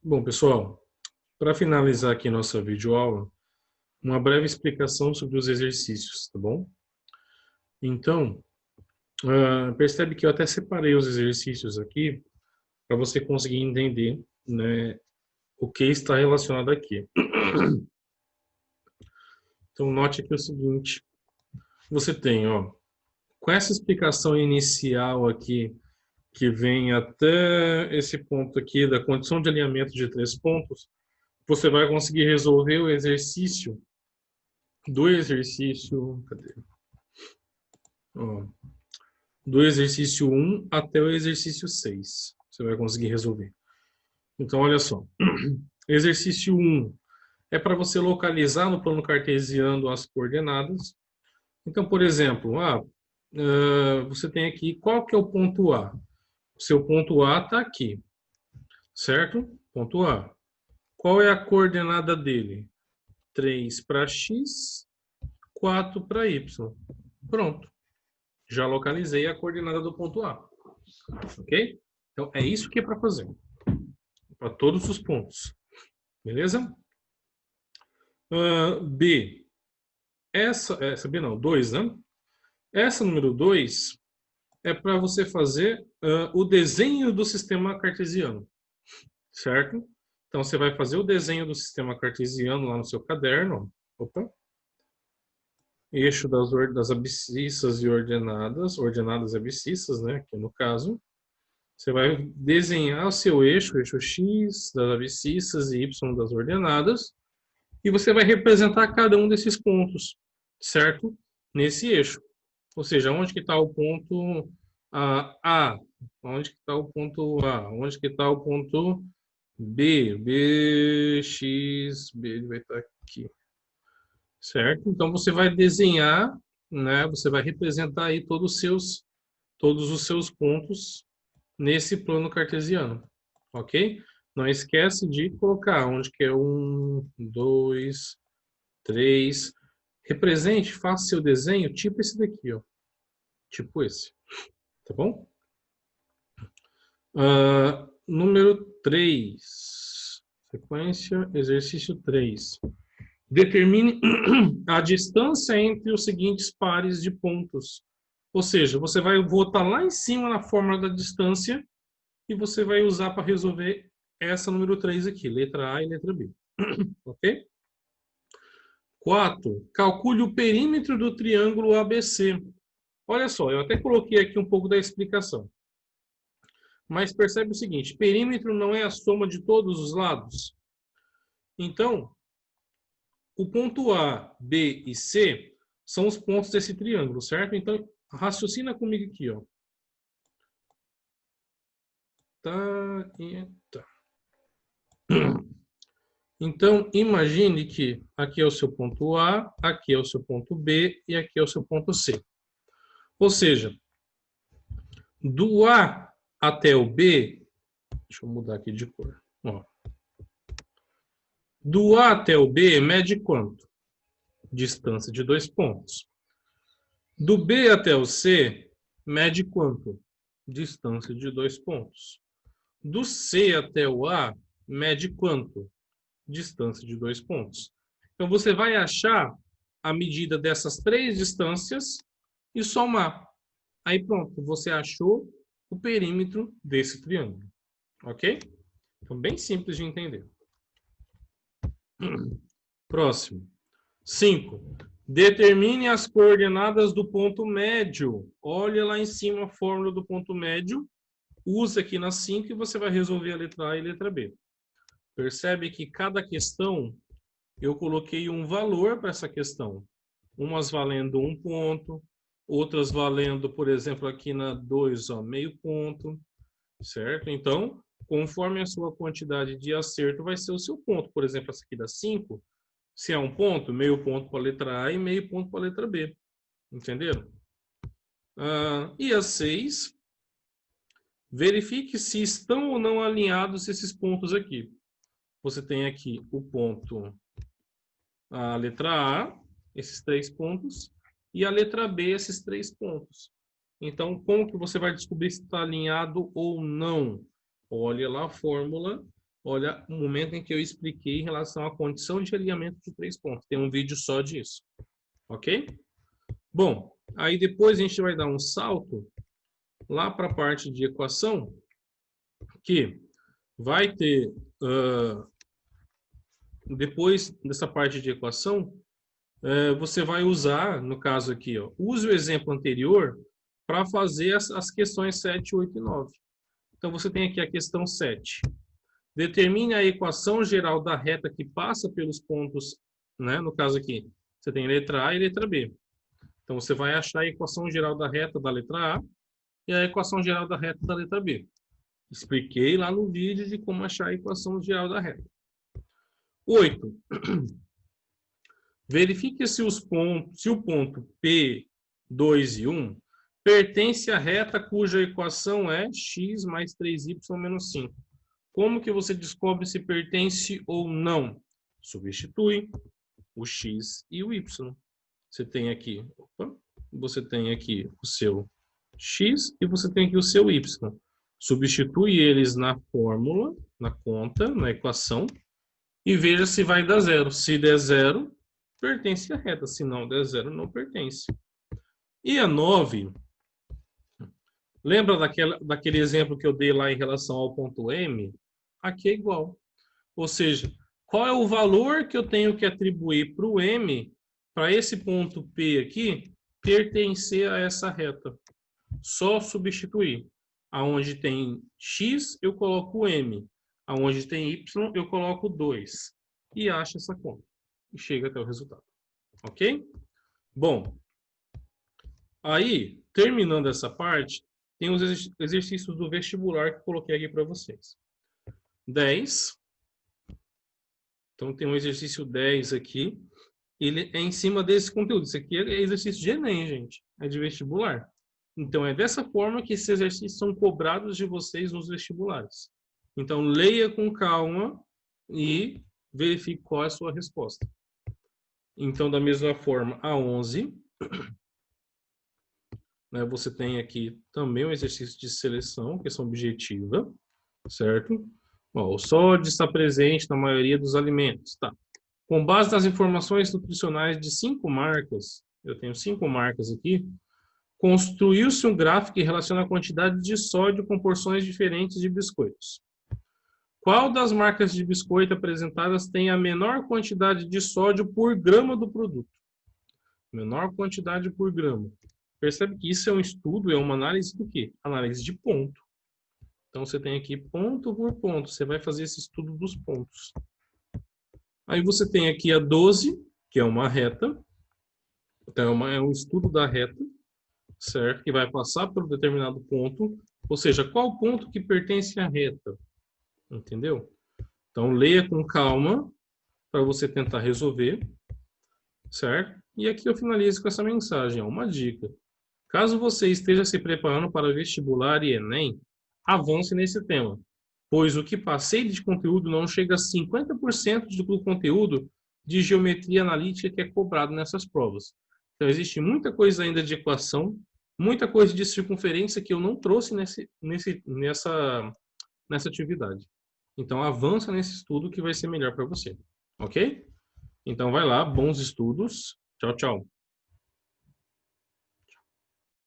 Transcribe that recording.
Bom, pessoal, para finalizar aqui nossa videoaula, uma breve explicação sobre os exercícios, tá bom? Então, percebe que eu até separei os exercícios aqui para você conseguir entender, né, o que está relacionado aqui. Então, note aqui o seguinte, você tem, ó, com essa explicação inicial aqui, que vem até esse ponto aqui da condição de alinhamento de 3 pontos, você vai conseguir resolver o exercício cadê? Ó, do exercício 1 até o exercício 6. Você vai conseguir resolver. Então, olha só. Exercício 1 é para você localizar no plano cartesiano as coordenadas. Então, por exemplo, você tem aqui, qual que é o ponto A? O seu ponto A está aqui, certo? Ponto A. Qual é a coordenada dele? 3 para x, 4 para y. Pronto. Já localizei a coordenada do ponto A. Ok? Então, é isso que é para fazer. Para todos os pontos. Beleza? B. Essa B não, 2, né? Essa número 2 é para você fazer o desenho do sistema cartesiano. Certo? Então, você vai fazer o desenho do sistema cartesiano lá no seu caderno. Opa. Eixo das abscissas e ordenadas e abscissas, né? Aqui no caso. Você vai desenhar o seu eixo x das abscissas e y das ordenadas, e você vai representar cada um desses pontos, certo? Nesse eixo. Ou seja, onde que está o ponto A? Onde que está o ponto A? Onde que está o ponto B? B, X, B, ele vai estar aqui. Certo? Então, você vai desenhar, né? Você vai representar aí todos os seus pontos nesse plano cartesiano, ok? Não esquece de colocar onde que é 1, 2, 3. Represente, faça seu desenho tipo esse daqui, ó. Tipo esse, tá bom? Número 3. Sequência, exercício 3. Determine a distância entre os seguintes pares de pontos. Ou seja, você vai botar lá em cima na fórmula da distância e você vai usar para resolver essa número 3 aqui, letra A e letra B. Ok? 4. Calcule o perímetro do triângulo ABC. Olha só, eu até coloquei aqui um pouco da explicação. Mas percebe o seguinte, perímetro não é a soma de todos os lados. Então, o ponto A, B e C são os pontos desse triângulo, certo? Então, raciocina comigo aqui, ó. Tá. Então, imagine que aqui é o seu ponto A, aqui é o seu ponto B e aqui é o seu ponto C. Ou seja, do A até o B, deixa eu mudar aqui de cor. Ó. Do A até o B, mede quanto? Distância de 2 pontos. Do B até o C, mede quanto? Distância de 2 pontos. Do C até o A, mede quanto? Distância de 2 pontos. Então, você vai achar a medida dessas 3 distâncias e somar. Aí, pronto, você achou o perímetro desse triângulo. Ok? Então, bem simples de entender. Próximo. 5. Determine as coordenadas do ponto médio. Olha lá em cima a fórmula do ponto médio. Usa aqui na 5 e você vai resolver a letra A e a letra B. Percebe que cada questão eu coloquei um valor para essa questão. Umas valendo 1 ponto, outras valendo, por exemplo, aqui na 2, ó, meio ponto, certo? Então, conforme a sua quantidade de acerto vai ser o seu ponto. Por exemplo, essa aqui dá 5, se é um ponto, meio ponto para a letra A e meio ponto para a letra B. Entenderam? E a 6, verifique se estão ou não alinhados esses pontos aqui. Você tem aqui o ponto, a letra A, esses 3 pontos, e a letra B, esses 3 pontos. Então, como que você vai descobrir se está alinhado ou não? Olha lá a fórmula, olha o momento em que eu expliquei em relação à condição de alinhamento de 3 pontos. Tem um vídeo só disso. Ok? Bom, aí depois a gente vai dar um salto lá para a parte de equação, que vai ter, depois dessa parte de equação, você vai usar, no caso aqui, ó, use o exemplo anterior para fazer as questões 7, 8 e 9. Então, você tem aqui a questão 7. Determine a equação geral da reta que passa pelos pontos, né? No caso aqui, você tem letra A e letra B. Então, você vai achar a equação geral da reta da letra A e a equação geral da reta da letra B. Expliquei lá no vídeo de como achar a equação geral da reta. 8. Verifique se o ponto P, 2 e 1 pertence à reta cuja equação é x mais 3y menos 5. Como que você descobre se pertence ou não? Substitui o x e o y. Você tem aqui o seu x e você tem aqui o seu y. Substitui eles na fórmula, na conta, na equação, e veja se vai dar zero. Se der zero, pertence à reta. Se não der zero, não pertence. E a 9, lembra daquele exemplo que eu dei lá em relação ao ponto M? Aqui é igual. Ou seja, qual é o valor que eu tenho que atribuir para o M, para esse ponto P aqui, pertencer a essa reta? Só substituir. Aonde tem x, eu coloco m. Aonde tem y, eu coloco 2. E acho essa conta. E chega até o resultado. Ok? Bom, aí, terminando essa parte, tem os exercícios do vestibular que eu coloquei aqui para vocês. 10. Então, tem um exercício 10 aqui. Ele é em cima desse conteúdo. Isso aqui é exercício de Enem, gente. É de vestibular. Então, é dessa forma que esses exercícios são cobrados de vocês nos vestibulares. Então, leia com calma e verifique qual é a sua resposta. Então, da mesma forma, a 11, né, você tem aqui também um exercício de seleção, questão objetiva, certo? Ó, o sódio está presente na maioria dos alimentos. Tá. Com base nas informações nutricionais de 5 marcas, eu tenho 5 marcas aqui, construiu-se um gráfico que relaciona a quantidade de sódio com porções diferentes de biscoitos. Qual das marcas de biscoito apresentadas tem a menor quantidade de sódio por grama do produto? Menor quantidade por grama. Percebe que isso é um estudo, é uma análise do quê? Análise de ponto. Então, você tem aqui ponto por ponto. Você vai fazer esse estudo dos pontos. Aí você tem aqui a 12, que é uma reta. Então, é um estudo da reta, certo? Que vai passar por um determinado ponto. Ou seja, qual ponto que pertence à reta? Entendeu? Então, leia com calma para você tentar resolver, certo? E aqui eu finalizo com essa mensagem, ó, uma dica. Caso você esteja se preparando para vestibular e Enem, avance nesse tema, pois o que passei de conteúdo não chega a 50% do conteúdo de geometria analítica que é cobrado nessas provas. Então, existe muita coisa ainda de equação, muita coisa de circunferência que eu não trouxe nessa atividade. Então, avança nesse estudo que vai ser melhor para você. Ok? Então, vai lá, bons estudos. Tchau, tchau.